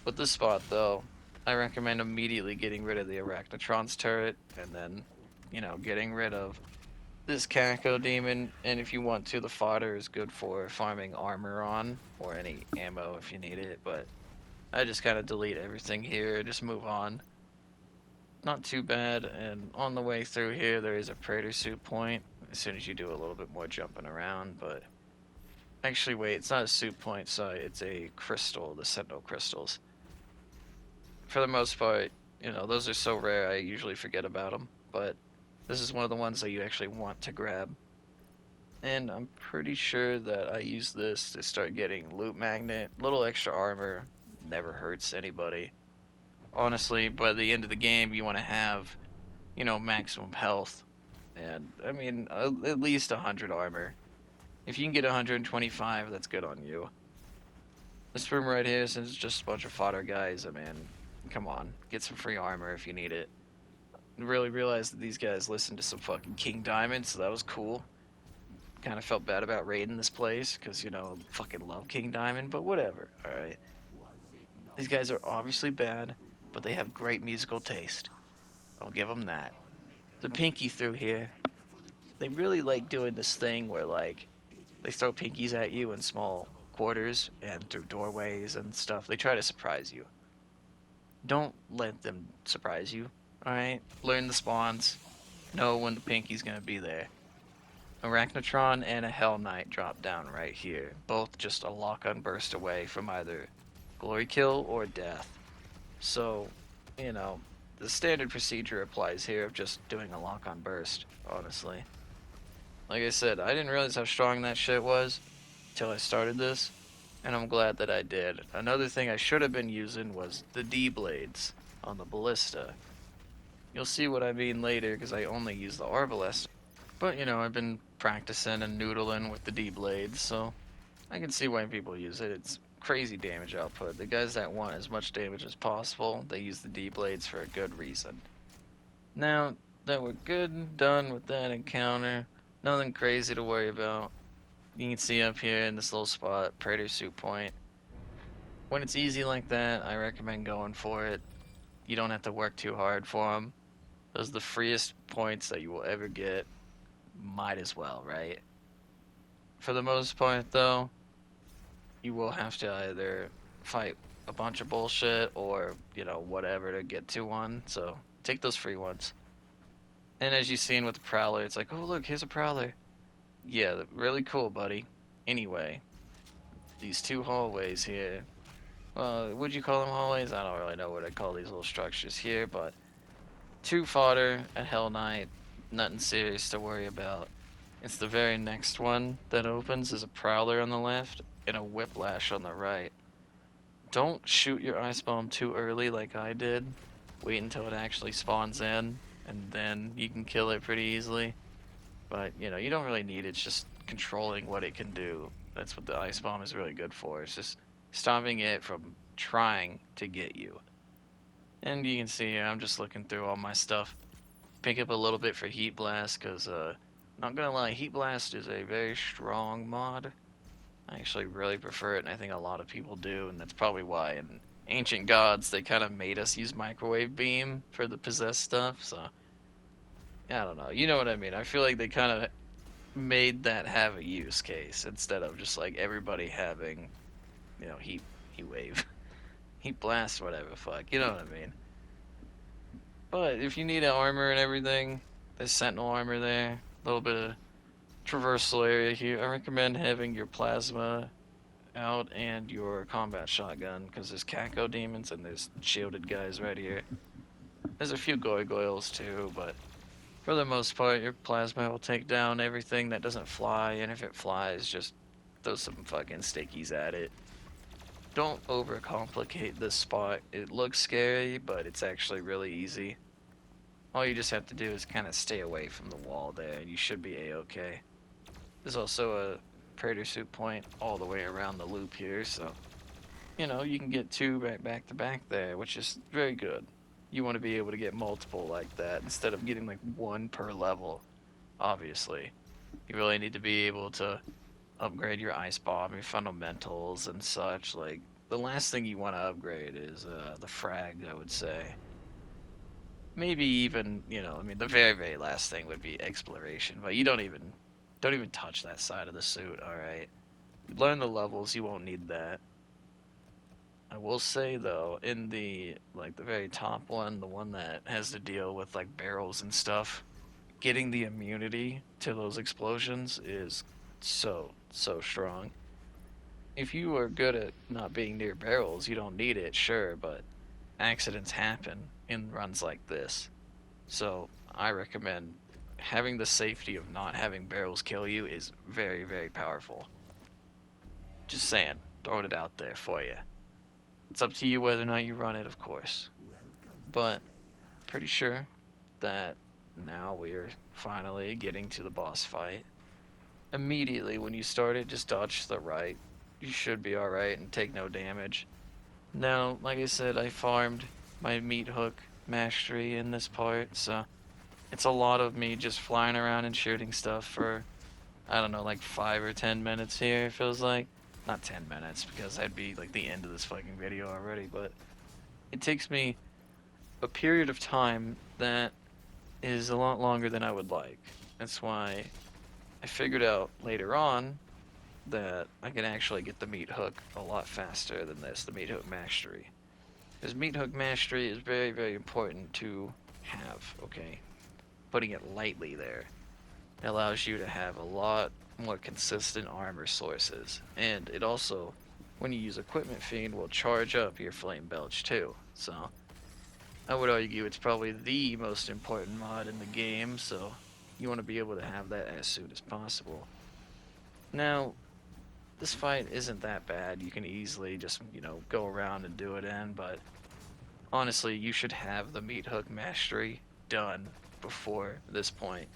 With this spot, though, I recommend immediately getting rid of the Arachnotron's turret and then, getting rid of this Caco demon. And if you want to, the fodder is good for farming armor on or any ammo if you need it. But I just kind of delete everything here, just move on. Not too bad, and on the way through here there is a Praetor suit point as soon as you do a little bit more jumping around, but actually wait, it's not a suit point, so it's a crystal, the Sentinel crystals. For the most part, those are so rare I usually forget about them, but this is one of the ones that you actually want to grab. And I'm pretty sure that I use this to start getting loot magnet, little extra armor, never hurts anybody. Honestly, by the end of the game you want to have maximum health. And, I mean, at least 100 armor. If you can get 125, that's good on you. This room right here, since it's just a bunch of fodder guys, I mean, come on. Get some free armor if you need it. Really realized that these guys listened to some fucking King Diamond, so that was cool. Kind of felt bad about raiding this place, because, fucking love King Diamond, but whatever, alright? These guys are obviously bad, but they have great musical taste. I'll give them that. The pinky through here, they really like doing this thing where, like, they throw pinkies at you in small quarters and through doorways and stuff. They try to surprise you. Don't let them surprise you, alright? Learn the spawns. Know when the pinky's gonna be there. Arachnotron and a Hell Knight drop down right here. Both just a lock-on burst away from either glory kill or death. So, the standard procedure applies here of just doing a lock-on burst, honestly. Like I said, I didn't realize how strong that shit was till I started this, and I'm glad that I did. Another thing I should have been using was the D-blades on the ballista. You'll see what I mean later because I only use the arbalest. But, I've been practicing and noodling with the D-blades, so I can see why people use it. It's crazy damage output. The guys that want as much damage as possible, they use the D-blades for a good reason. Now that we're good and done with that encounter, nothing crazy to worry about. You can see up here in this little spot, Praetor suit point. When it's easy like that, I recommend going for it. You don't have to work too hard for them. Those are the freest points that you will ever get. Might as well, right? For the most part, though, you will have to either fight a bunch of bullshit or, whatever to get to one. So take those free ones. And as you've seen with the Prowler, it's like, oh, look, here's a Prowler. Yeah, really cool, buddy. Anyway, these two hallways here. Would you call them hallways? I don't really know what I call these little structures here, but two fodder, a Hell Knight, nothing serious to worry about. It's the very next one that opens. Is a Prowler on the left and a Whiplash on the right. Don't shoot your Ice Bomb too early like I did. Wait until it actually spawns in, and then you can kill it pretty easily. But, you know, you don't really need it. It's just controlling what it can do. That's what the Ice Bomb is really good for. It's just stopping it from trying to get you. And you can see here, I'm just looking through all my stuff. Pick up a little bit for Heat Blast, because, not gonna lie, Heat Blast is a very strong mod. I actually really prefer it, and I think a lot of people do, and that's probably why in Ancient Gods they kind of made us use Microwave Beam for the possessed stuff, so I don't know. You know what I mean? I feel like they kind of made that have a use case instead of just like everybody having, you know, heat wave, heat blast, whatever. Fuck, you know what I mean? But if you need armor and everything, there's Sentinel armor there. A little bit of traversal area here. I recommend having your plasma out and your combat shotgun because there's Caco demons and there's shielded guys right here. There's a few gargoyles too, but for the most part, your plasma will take down everything that doesn't fly, and if it flies, just throw some fucking stickies at it. Don't overcomplicate this spot. It looks scary, but it's actually really easy. All you just have to do is kind of stay away from the wall there, and you should be a-okay. There's also a Praetor Suit point all the way around the loop here, so, you know, you can get two right back to back there, which is very good. You want to be able to get multiple like that instead of getting like one per level, obviously. You really need to be able to upgrade your Ice Bomb, your fundamentals, and such. Like, the last thing you want to upgrade is the frag, I would say. Maybe even, you know, I mean, the very, very last thing would be exploration, but you don't even touch that side of the suit, alright? Learn the levels, you won't need that. I will say though, in the like the very top one, the one that has to deal with like barrels and stuff, getting the immunity to those explosions is so strong. If you are good at not being near barrels, you don't need it, sure, but accidents happen in runs like this. So I recommend having the safety of not having barrels kill you is very, very powerful. Just saying, throwing it out there for you. It's up to you whether or not you run it, of course. But pretty sure that now we're finally getting to the boss fight. Immediately when you start it, just dodge to the right. You should be alright and take no damage. Now, like I said, I farmed my meat hook mastery in this part, so it's a lot of me just flying around and shooting stuff for, I don't know, like 5 or 10 minutes here, it feels like. Not 10 minutes, because that'd be like the end of this fucking video already, but it takes me a period of time that is a lot longer than I would like. That's why I figured out later on that I can actually get the meat hook a lot faster than this, the meat hook mastery. Because meat hook mastery is very, very important to have, okay? Putting it lightly there. It allows you to have a lot more consistent armor sources. And it also, when you use Equipment Fiend, will charge up your Flame Belch too. So, I would argue it's probably the most important mod in the game, so you want to be able to have that as soon as possible. Now, this fight isn't that bad. You can easily just, you know, go around and do it in, but honestly, you should have the meat hook mastery done before this point.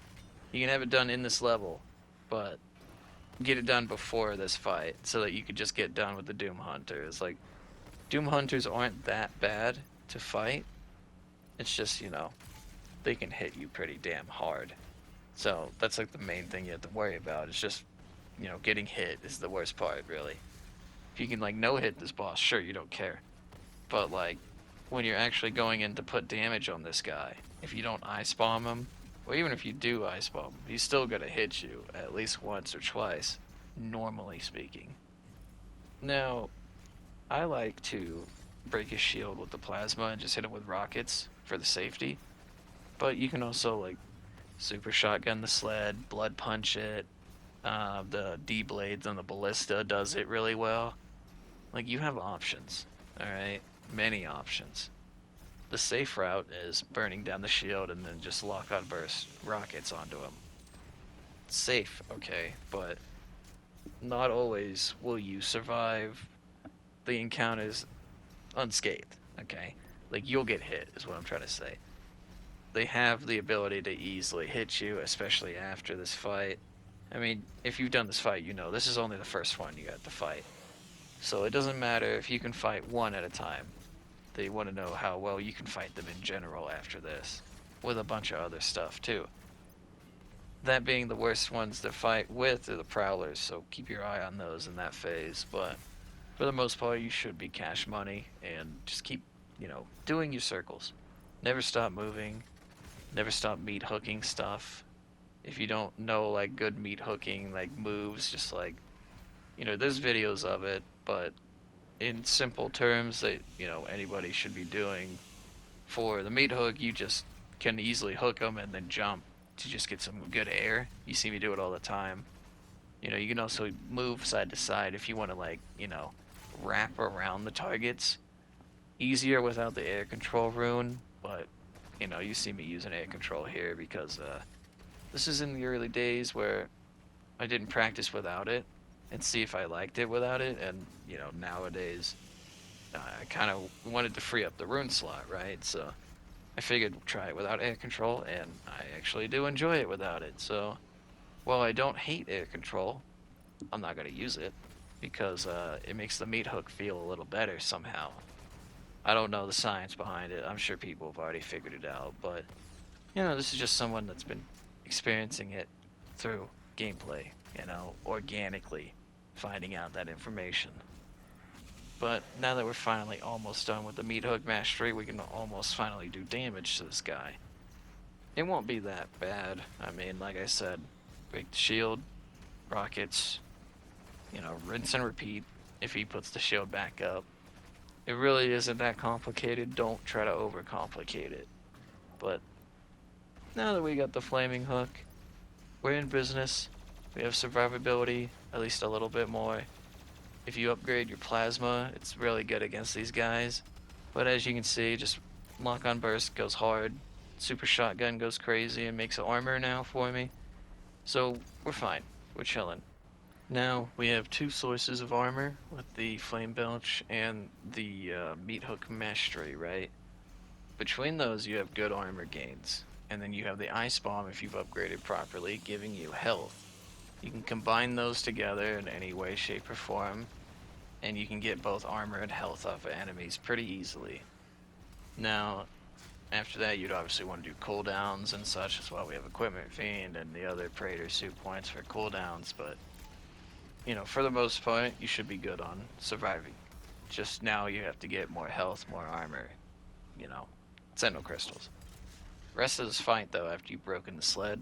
You can have it done in this level, but get it done before this fight so that you could just get done with the Doom Hunters. Like, Doom Hunters aren't that bad to fight. It's just, you know, they can hit you pretty damn hard. So that's like the main thing you have to worry about. It's just, you know, getting hit is the worst part, really. If you can, like, no-hit this boss, sure, you don't care. But, like, when you're actually going in to put damage on this guy, if you don't Ice Bomb him, or even if you do Ice Bomb, he's still gonna hit you at least once or twice, normally speaking. Now, I like to break his shield with the plasma and just hit him with rockets for the safety. But you can also, like, super shotgun the sled, blood punch it. The D-blades on the ballista does it really well. Like, you have options, alright? Many options. The safe route is burning down the shield and then just lock on burst rockets onto him. safe, okay, but not always will you survive the encounters unscathed, okay? Like, you'll get hit, is what I'm trying to say. They have the ability to easily hit you, especially after this fight. I mean, if you've done this fight, you know this is only the first one you got to fight. So it doesn't matter if you can fight one at a time. They want to know how well you can fight them in general after this, with a bunch of other stuff too. That being the worst ones to fight with are the prowlers, so keep your eye on those in that phase. But for the most part, you should be cash money and just keep, doing your circles. Never stop moving. Never stop meat hooking stuff. If you don't know like good meat hooking like moves, just like there's videos of it, but in simple terms that anybody should be doing. For the meat hook, you just can easily hook them and then jump to just get some good air. You see me do it all the time. You can also move side to side if you want to like wrap around the targets. Easier without the air control rune, but you see me using air control here because this is in the early days where I didn't practice without it and see if I liked it without it, and nowadays I kind of wanted to free up the rune slot, right? So I figured try it without air control, and I actually do enjoy it without it. So while I don't hate air control, I'm not gonna use it because it makes the meat hook feel a little better somehow. I don't know the science behind it. I'm sure people have already figured it out, but this is just someone that's been experiencing it through gameplay, organically finding out that information. But now that we're finally almost done with the meat hook mastery, we can almost finally do damage to this guy. It won't be that bad. I mean, like I said, break the shield, rockets, rinse and repeat if he puts the shield back up. It really isn't that complicated. Don't try to overcomplicate it. But now that we got the flaming hook, we're in business. We have survivability, at least a little bit more. If you upgrade your plasma, it's really good against these guys. But as you can see, just lock on burst goes hard. Super shotgun goes crazy and makes armor now for me. So we're fine. We're chilling. Now we have two sources of armor with the flame belch and the meat hook mastery, right? Between those you have good armor gains. And then you have the ice bomb if you've upgraded properly, giving you health. You can combine those together in any way, shape, or form, and you can get both armor and health off of enemies pretty easily. Now, after that, you'd obviously want to do cooldowns and such. That's why we have Equipment Fiend and the other Praetor suit points for cooldowns, but, for the most part, you should be good on surviving. Just now you have to get more health, more armor, Sentinel Crystals. Rest of this fight, though, after you've broken the sled,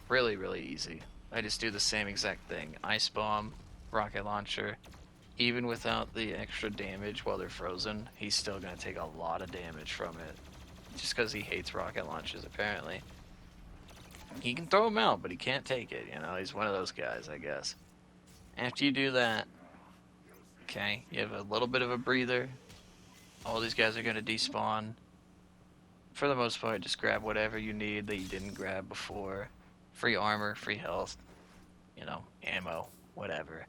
really, really easy. I just do the same exact thing. Ice Bomb, Rocket Launcher. Even without the extra damage while they're frozen, he's still going to take a lot of damage from it. Just because he hates rocket launches, apparently. He can throw them out, but he can't take it, He's one of those guys, I guess. After you do that, okay, you have a little bit of a breather. All these guys are going to despawn. For the most part, just grab whatever you need that you didn't grab before. Free armor, free health, ammo, whatever.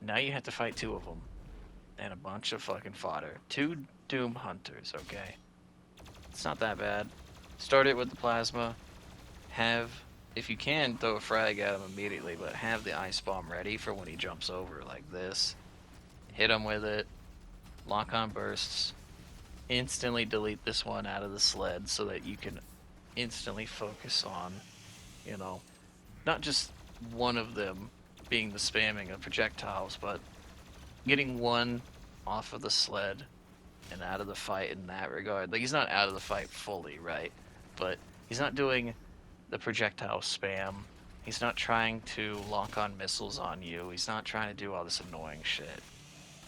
Now you have to fight two of them. And a bunch of fucking fodder. Two Doom Hunters, okay? It's not that bad. Start it with the plasma. Have, if you can, throw a frag at him immediately, but have the ice bomb ready for when he jumps over like this. Hit him with it. Lock on bursts. Instantly delete this one out of the sled so that you can instantly focus on, not just one of them being the spamming of projectiles, but getting one off of the sled and out of the fight in that regard. Like, he's not out of the fight fully, right? But he's not doing the projectile spam. He's not trying to lock on missiles on you. He's not trying to do all this annoying shit.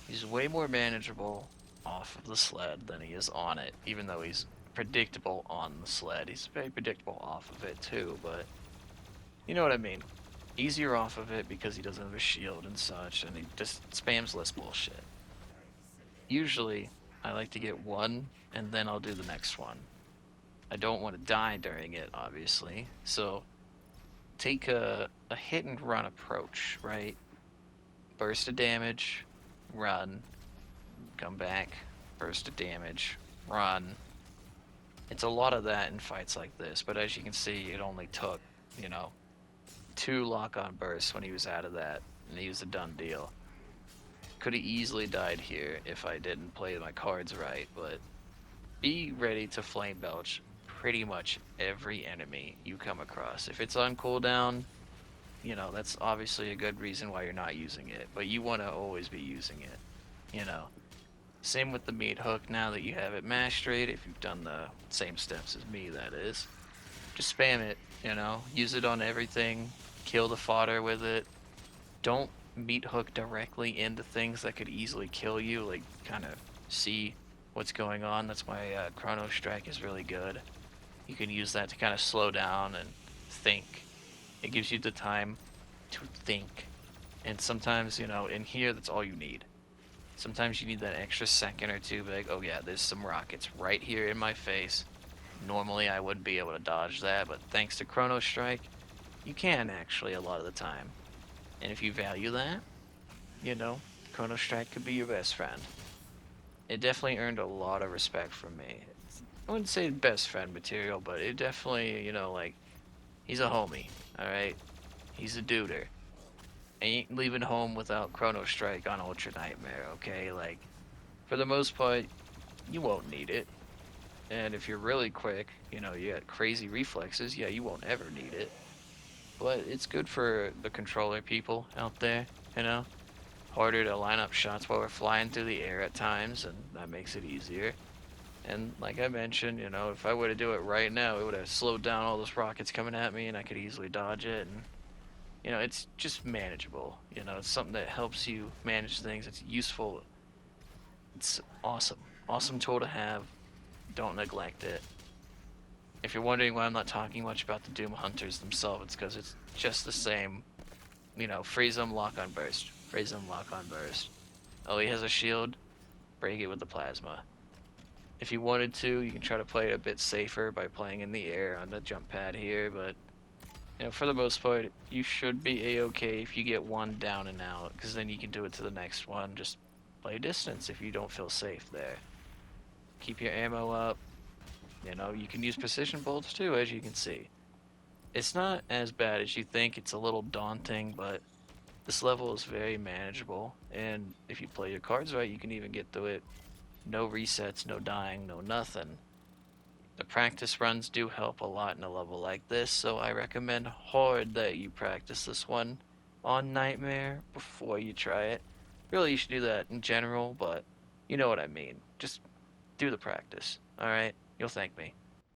He's way more manageable off of the sled than he is on it, even though he's predictable on the sled. He's very predictable off of it too, but you know what I mean. Easier off of it because he doesn't have a shield and such, and he just spams less bullshit. Usually, I like to get one, and then I'll do the next one. I don't want to die during it, obviously, so take a hit and run approach, right? Burst of damage, run, come back, burst of damage, run. It's a lot of that in fights like this, but as you can see, it only took, you know, 2 lock-on bursts when he was out of that, and he was a done deal. Could have easily died here if I didn't play my cards right, but be ready to flame belch pretty much every enemy you come across. If it's on cooldown, you know, that's obviously a good reason why you're not using it, but you want to always be using it, you know. Same with the meat hook now that you have it mastered, if you've done the same steps as me, that is. Just spam it, you know, use it on everything, kill the fodder with it. Don't meat hook directly into things that could easily kill you, like kind of see what's going on. That's why Chrono Strike is really good. You can use that to kind of slow down and think. It gives you the time to think. And sometimes, you know, in here, that's all you need. Sometimes you need that extra second or two, like, oh yeah, there's some rockets right here in my face. Normally I wouldn't be able to dodge that, but thanks to Chrono Strike, you can actually a lot of the time. And if you value that, you know, Chrono Strike could be your best friend. It definitely earned a lot of respect from me. I wouldn't say best friend material, but it definitely, you know, like, he's a homie, alright? He's a duder. Ain't leaving home without Chrono Strike on Ultra Nightmare, okay? Like, for the most part, you won't need it. And if you're really quick, you know, you got crazy reflexes, yeah, you won't ever need it. But it's good for the controller people out there, you know? Harder to line up shots while we're flying through the air at times, and that makes it easier. And like I mentioned, you know, if I were to do it right now, it would have slowed down all those rockets coming at me, and I could easily dodge it. And you know, it's just manageable. You know, it's something that helps you manage things. It's useful. It's awesome. Awesome tool to have. Don't neglect it. If you're wondering why I'm not talking much about the Doom Hunters themselves, it's because it's just the same. You know, freeze them, lock on burst. Freeze them, lock on burst. Oh, he has a shield. Break it with the plasma. If you wanted to, you can try to play it a bit safer by playing in the air on the jump pad here, but you know, for the most part, you should be a-okay if you get one down and out, because then you can do it to the next one. Just play distance if you don't feel safe there. Keep your ammo up. You know, you can use precision bolts too, as you can see. It's not as bad as you think. It's a little daunting, but this level is very manageable, and if you play your cards right, you can even get through it. No resets, no dying, no nothing. The practice runs do help a lot in a level like this, so I recommend hard that you practice this one on Nightmare before you try it. Really, you should do that in general, but you know what I mean. Just do the practice, alright? You'll thank me.